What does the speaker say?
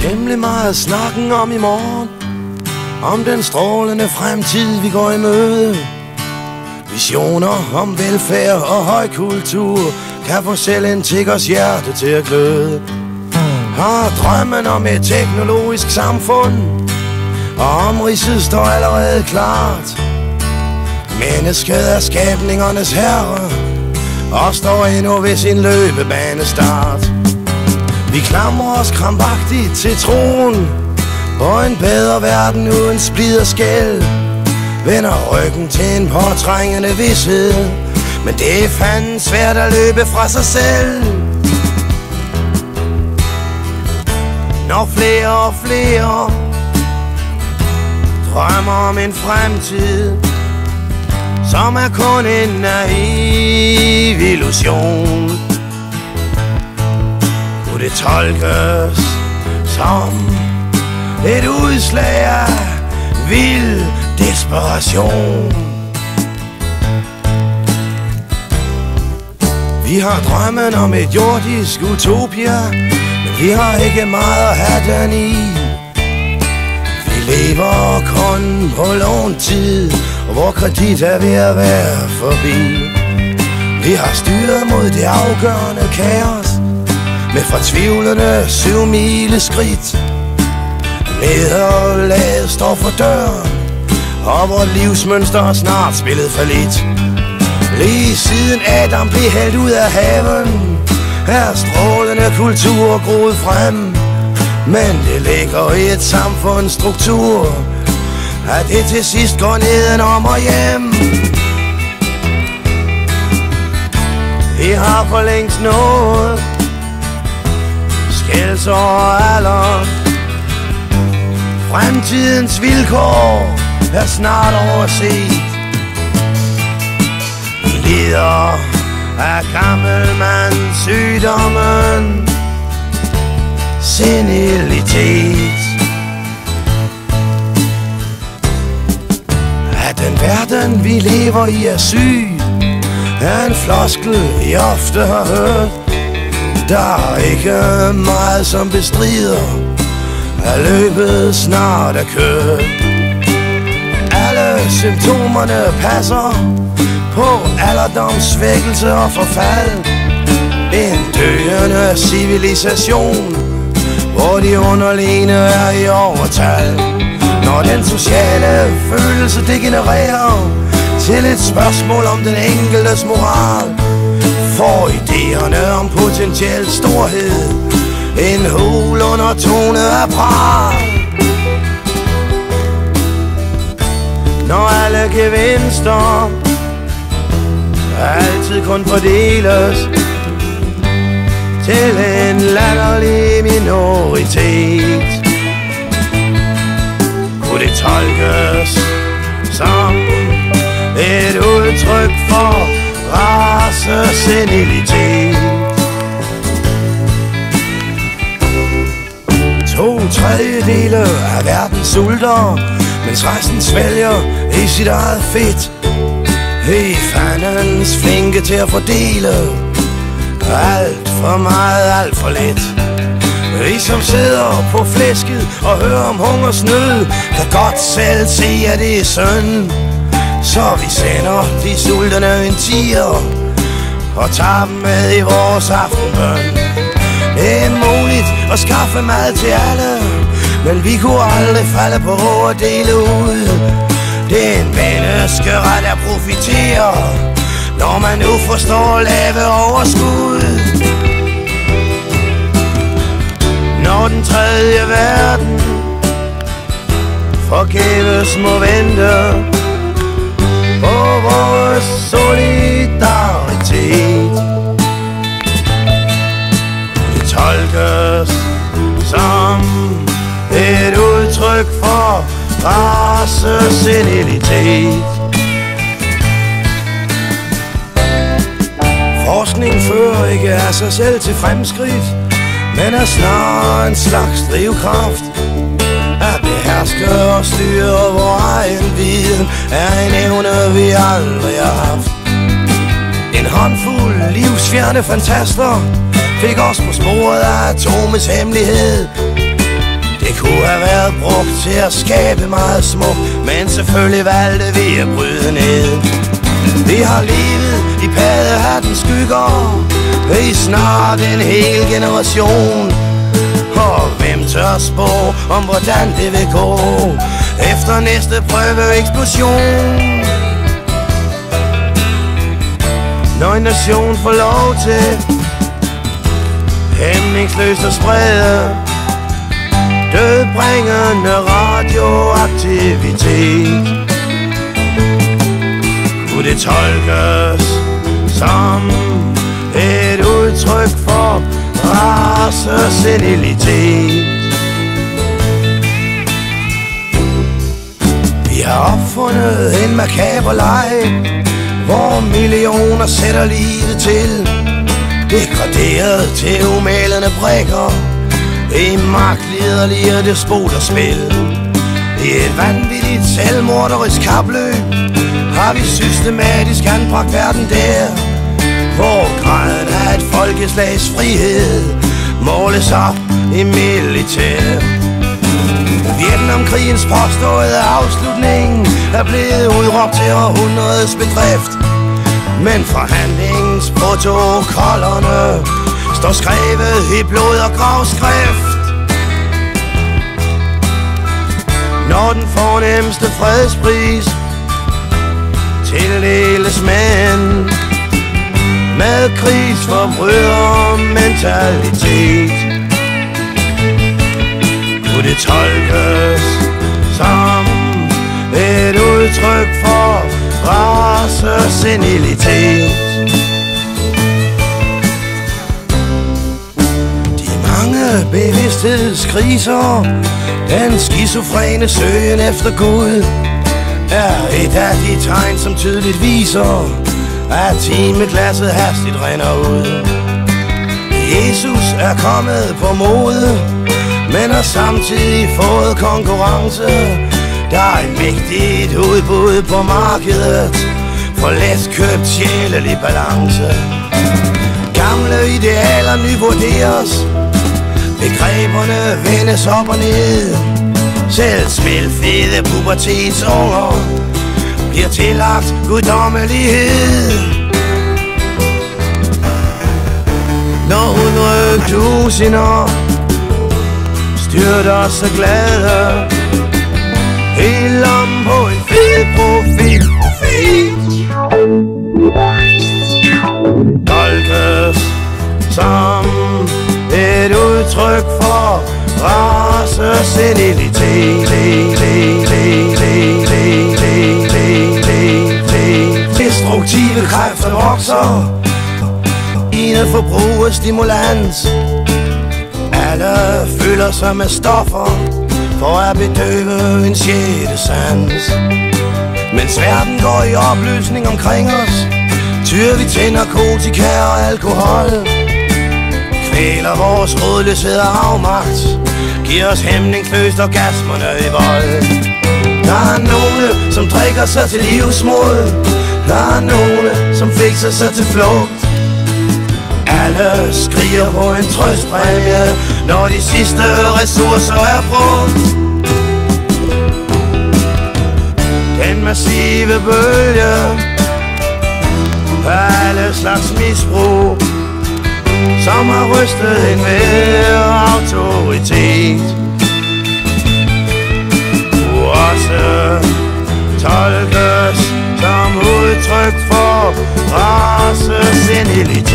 temmelig meget snakken om i morgen, om den strålende fremtid vi går i møde. Visioner om velfærd og høj kultur kan få selv en tiggers hjerte til at gløde. Har drømmen om et teknologisk samfund, og omridset står allerede klart. Mennesket er skabningernes herre, og står endnu ved sin løbebanestart. Vi klamrer os krampagtigt til troen på en bedre verden uden splid og skæld. Vender ryggen til en påtrængende vished, men det er fandens svært at løbe fra sig selv. Når flere og flere drømmer om en fremtid, som er kun en naiv illusion, kunne det tolkes som et udslag af vild desperation. Vi har drømmen om et jordisk utopia, men vi har ikke meget at have den i. Vi lever kun på låntid, og vor kredit er ved at være forbi. Vi har styret mod det afgørende kaos med fortvivlende 7 mileskridt. Nederlaget står for døren, og vort livsmønster er snart spillet fallit. Lige siden Adam blev hældt ud af haven, er strålende kultur groet frem. Men det ligger i et samfunds struktur, at det til sidst går nedenom og hjem. Vi har for længst nået skældsår og alder. Fremtidens vilkår er snart overset. Vi lider af gammelmands sygdommen senilitet. At den verden vi lever i er syg, er en floskel vi ofte har hørt. Der er ikke meget som bestrider, at løbet snart er kørt. Alle symptomerne passer på alderdomssvækkelse og forfald. En døende civilisation, hvor de underlegne er i overtal. Når den sociale følelse degenererer til et spørgsmål om den enkeltes moral, får idéerne om potentiel storhed en hul undertone af pral. Når alle gevinster altid kun fordeles til en latterlig minoritet, kunne det tolkes som et udtryk for racesenilitet. 2/3 af verden sulter, mens resten svælger i sit eget fedt. Hey, fandens flinke til at fordele alt for meget, alt for let. Vi som sidder på flæsket og hører om hungersnød, kan godt selv se, at det er synd. Så vi sender de sultne en tier og tager dem med i vores aftenbøn. Det er muligt at skaffe mad til alle, men vi kunne aldrig falde på at dele ud. Det er en menneskeret at profitere, når man nu forstår at lave overskud. Når den tredje verden forgæves må vente på vores solidaritet, det tolkes som et udtryk for racesenilitet. Forskning fører ikke af sig selv til fremskridt, men er snarere en slags drivkraft. At beherske og styre vor egen viden er en evne vi aldrig har haft. En håndfuld livsfjerne fantaster fik os på sporet af atomets hemmelighed. været brugt til at skabe meget smukt, men selvfølgelig valgte vi at bryde ned. Vi har levet i paddehattens skygger i snart en hel generation, og hvem tør spå om hvordan det vil gå efter næste prøveeksplosion? Når en nation får lov til hæmningsløst at sprede dødbringende radioaktivitet, kunne det tolkes som et udtryk for racesenilitet. Vi har opfundet en makaber leg, hvor millioner sætter livet til, degraderet til umalende brikker i magtliderlige despoterspil. I et vanvittigt selvmorderisk kapløb har vi systematisk anbragt verden der, hvor graden af et folkeslags frihed måles op i militær. Vietnamkrigens påståede afslutning er blevet udråbt til århundredets bedrift, men forhandlingsprotokollerne står skrevet i blod og gravskrift. Når den fornemste fredspris tildeles mænd med krigsforbrydermentalitet, kunne det tolkes som et udtryk for racesenilitet. De mange bevidsthedskriser, den skizofrene søgen efter Gud, er et af de tegn, som tydeligt viser, at timeglasset hastigt rinder ud. Jesus er kommet på mode, men har samtidig fået konkurrence. Der er et mægtigt udbud på markedet for letkøbt sjælelig balance. Gamle idealer nyvurderes, begreberne vendes op og ned. Selv smilfede pubertetsunger bliver tillagt guddommelighed. Når 100.000 styrter så glade helt om på en fed profet, tolkes som et udtryk for racesenilitet. Destruktive kræfter vokser i et forbrug af stimulans. Alle fylder sig med stoffer for at bedøve en sjette sans. Mens verden går i opløsning omkring os, tyr vi til narkotika og alkohol. Kvæler vores rådløshed og afmagt, giver os hæmningsløst orgasmerne i vold. Der er nogle, som drikker sig til livsmod. Der er nogle, som fikser sig til flugt. Alle skriger på en trøstpræmie, når de sidste ressourcer er brugt. Den massive bølge af alle slags misbrug, som har rystet enhver autoritet, også tolkes som udtryk for racesenilitet.